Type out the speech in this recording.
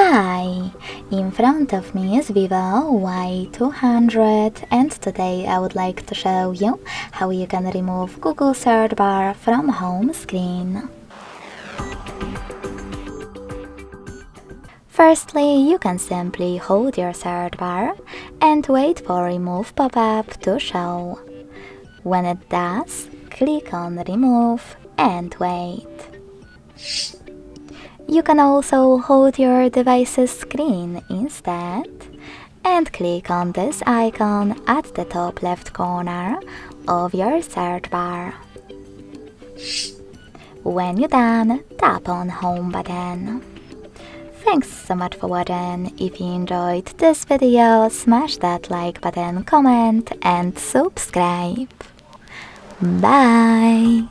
Hi! In front of me is VIVO Y200 and today I would like to show you how you can remove Google search bar from home screen. Firstly, you can simply hold your search bar and wait for remove pop-up to show. When it does, click on remove and wait. You can also hold your device's screen instead and click on this icon at the top left corner of your search bar. When you're done, tap on Home button. Thanks so much for watching. If you enjoyed this video, smash that like button, comment and subscribe. Bye!